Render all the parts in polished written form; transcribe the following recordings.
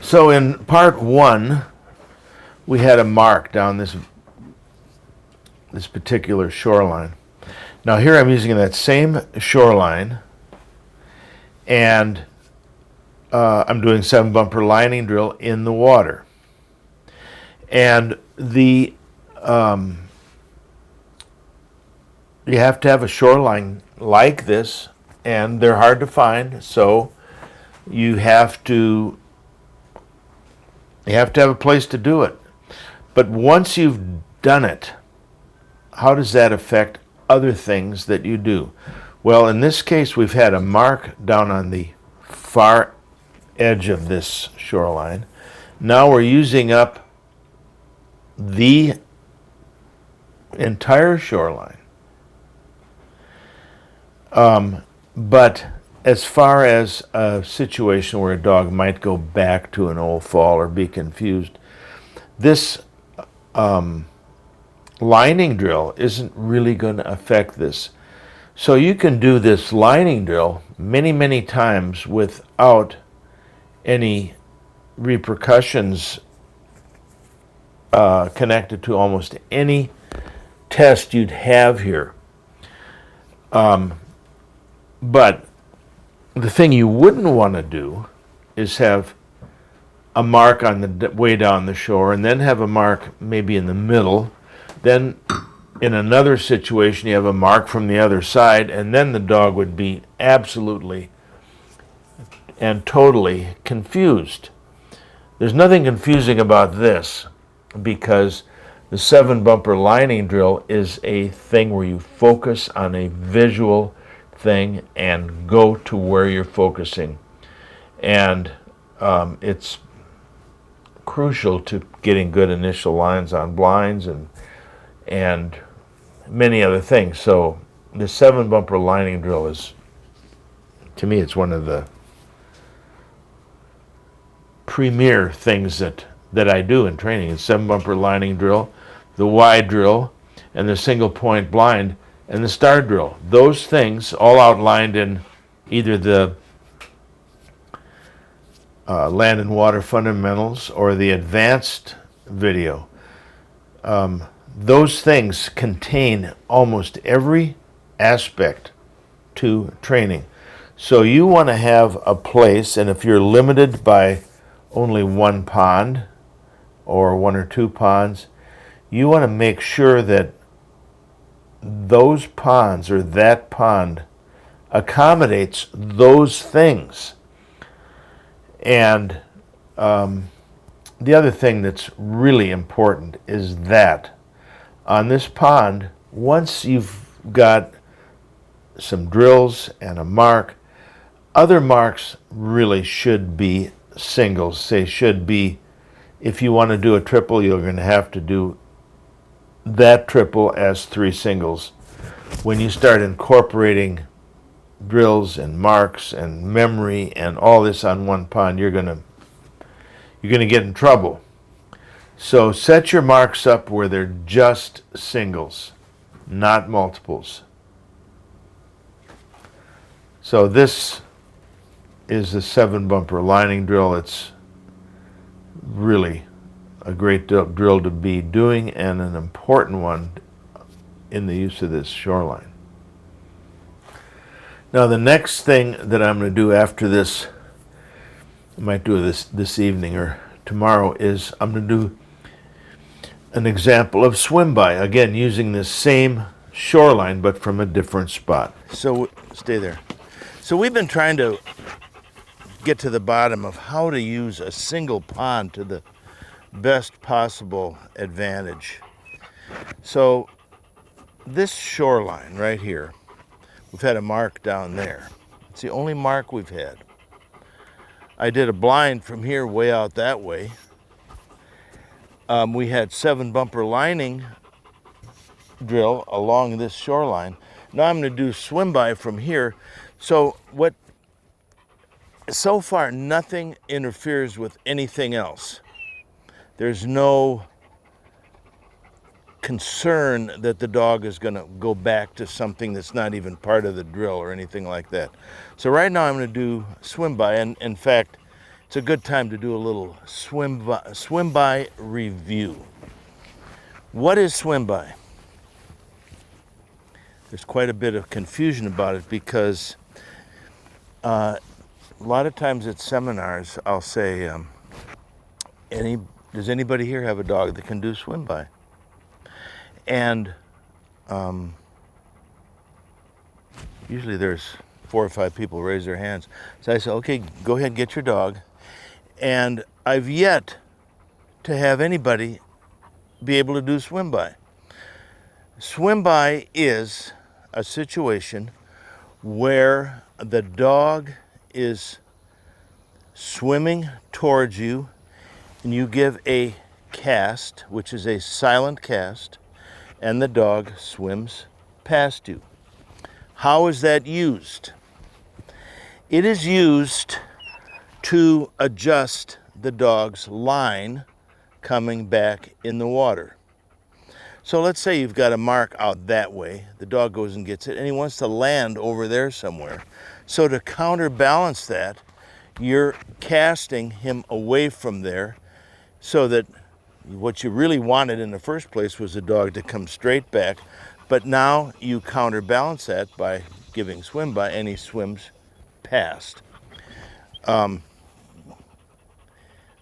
So in Park 1, we had a mark down this particular shoreline. Now here I'm using that same shoreline, and I'm doing 7 bumper lining drill in the water. And you have to have a shoreline like this, and they're hard to find, so you have to have a place to do it. But once you've done it, how does that affect other things that you do? Well, in this case, we've had a mark down on the far edge of this shoreline. Now we're using up the entire shoreline. But as far as a situation where a dog might go back to an old fall or be confused, this lining drill isn't really going to affect this. So you can do this lining drill many, many times without any repercussions connected to almost any test you'd have here. But the thing you wouldn't want to do is have a mark on the way down the shore and then have a mark maybe in the middle. Then in another situation you have a mark from the other side, and then the dog would be absolutely and totally confused. There's nothing confusing about this, because the 7 bumper lining drill is a thing where you focus on a visual thing and go to where you're focusing. And it's crucial to getting good initial lines on blinds and many other things. So the 7 bumper lining drill is, to me, it's one of the premier things that I do in training. It's 7 bumper lining drill, the wide drill, and the single point blind, and the star drill. Those things all outlined in either the Land and Water Fundamentals or the advanced video. Those things contain almost every aspect to training. So you want to have a place, and if you're limited by only one pond or 1 or 2 ponds, you want to make sure that those ponds or that pond accommodates those things. And the other thing that's really important is that on this pond, once you've got some drills and a mark, other marks really should be singles. They should be, if you want to do a triple, you're going to have to do that triple as 3 singles. When you start incorporating drills and marks and memory and all this on one pond, you're going to get in trouble. So set your marks up where they're just singles, not multiples. So this is the 7 bumper lining drill. It's really a great drill to be doing, and an important one in the use of this shoreline. Now the next thing that I'm going to do after this, I might do this evening or tomorrow, is I'm going to do an example of swim by, again using this same shoreline but from a different spot. So stay there. So we've been trying to get to the bottom of how to use a single pond to the best possible advantage. So this shoreline right here, we've had a mark down there. It's the only mark we've had. I did a blind from here way out that way. We had 7 bumper lining drill along this shoreline. Now I'm going to do swim by from here. So far nothing interferes with anything else. There's no concern that the dog is going to go back to something that's not even part of the drill or anything like that. So right now I'm going to do swim by, and in fact, it's a good time to do a little swim by review. What is swim by? There's quite a bit of confusion about it because a lot of times at seminars I'll say, does anybody here have a dog that can do swim by? And usually there's 4 or 5 people raise their hands. So I say, okay, go ahead and get your dog. And I've yet to have anybody be able to do swim by. Swim by is a situation where the dog is swimming towards you and you give a cast, which is a silent cast, and the dog swims past you. How is that used? It is used to adjust the dog's line coming back in the water. So let's say you've got a mark out that way, the dog goes and gets it, and he wants to land over there somewhere. So to counterbalance that, you're casting him away from there so that what you really wanted in the first place was the dog to come straight back, but now you counterbalance that by giving swim by, and he swims past. I'm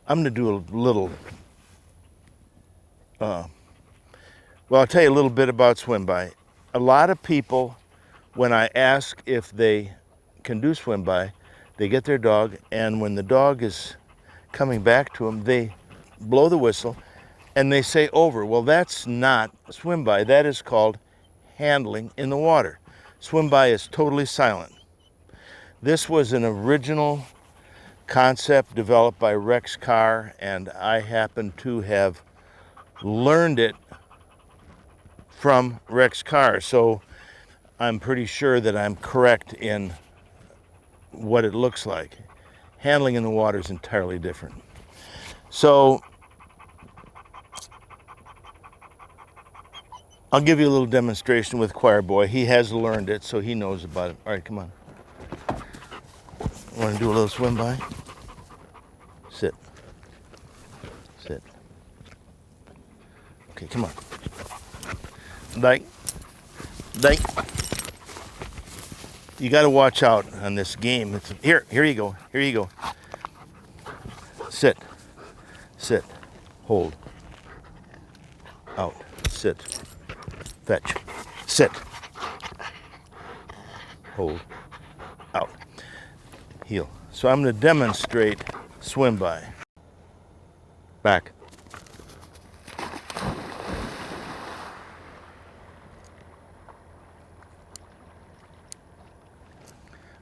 going to do a little, well, I'll tell you a little bit about swim by. A lot of people, when I ask if they can do swim by, they get their dog, and when the dog is coming back to them, they blow the whistle and they say over. Well, that's not swim by. That is called handling in the water. Swim by is totally silent. This was an original concept developed by Rex Carr, and I happen to have learned it from Rex Carr. So I'm pretty sure that I'm correct in what it looks like. Handling in the water is entirely different. So I'll give you a little demonstration with Choir Boy. He has learned it, so he knows about it. All right, come on. Want to do a little swim by? Sit. Sit. Okay, come on. Like. You got to watch out on this game. Here you go. Here you go. Sit. Sit. Hold. Out. Sit. Fetch. Sit. Hold. Out. Heel. So I'm going to demonstrate swim by. Back.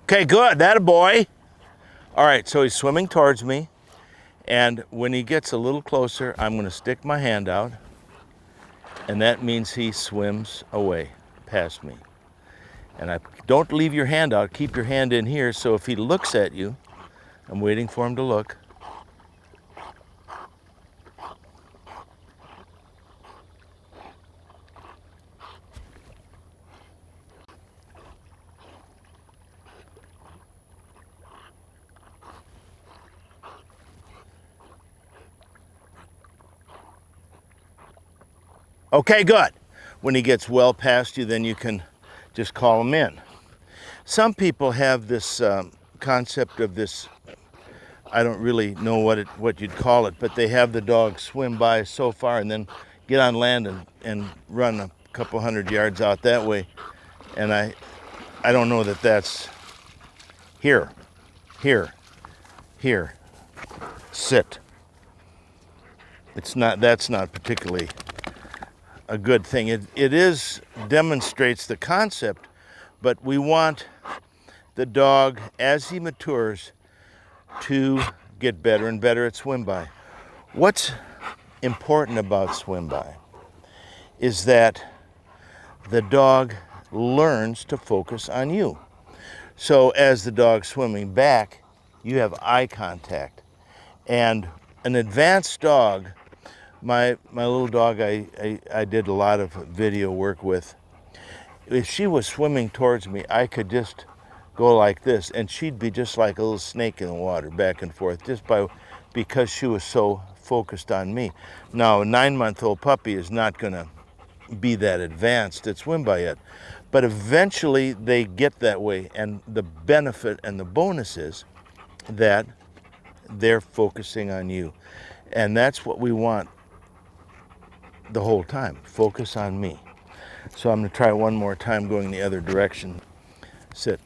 Okay, good. That a boy. All right, so he's swimming towards me, and when he gets a little closer, I'm going to stick my hand out, and that means he swims away past me. And don't leave your hand out. Keep your hand in here, so if he looks at you, I'm waiting for him to look. Okay, good. When he gets well past you, then you can just call him in. Some people have this concept of this, I don't really know what you'd call it, but they have the dog swim by so far and then get on land and run a couple 100 yards out that way. And I don't know that that's here, sit. That's not particularly a good thing. It demonstrates the concept, but we want the dog, as he matures, to get better and better at swim by. What's important about swim by is that the dog learns to focus on you. So as the dog's swimming back, you have eye contact. And an advanced dog, my little dog I did a lot of video work with, if she was swimming towards me, I could just go like this, and she'd be just like a little snake in the water, back and forth, because she was so focused on me. Now, a 9-month-old puppy is not going to be that advanced at swim by yet, but eventually they get that way, and the benefit and the bonus is that they're focusing on you, and that's what we want the whole time. Focus on me. So I'm going to try one more time going the other direction. Sit.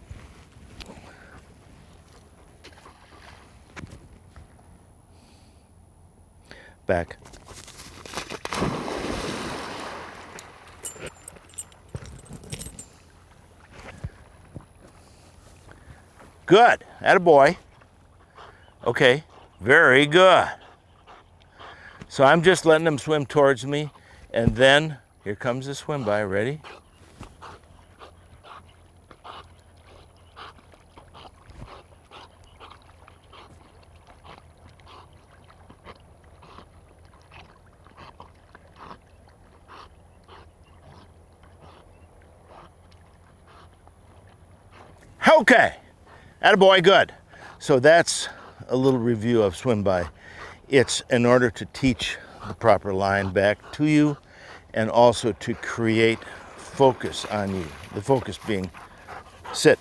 Back. Good. Attaboy. Okay. Very good. So I'm just letting them swim towards me, and then here comes the swim by. Ready? Okay. Attaboy, good. So that's a little review of swim by. It's in order to teach the proper line back to you, and also to create focus on you. The focus being sit,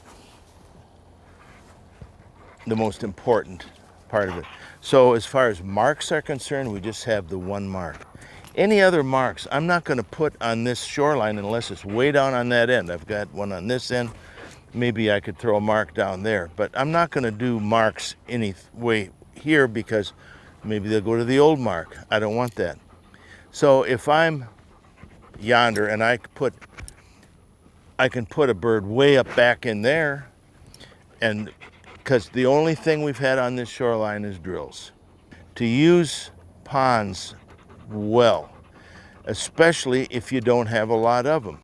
the most important part of it. So as far as marks are concerned, we just have the one mark. Any other marks, I'm not going to put on this shoreline unless it's way down on that end. I've got one on this end. Maybe I could throw a mark down there, but I'm not going to do marks any way here because maybe they'll go to the old mark. I don't want that. So if I'm yonder and I can put a bird way up back in there, and because the only thing we've had on this shoreline is drills. To use ponds well, especially if you don't have a lot of them.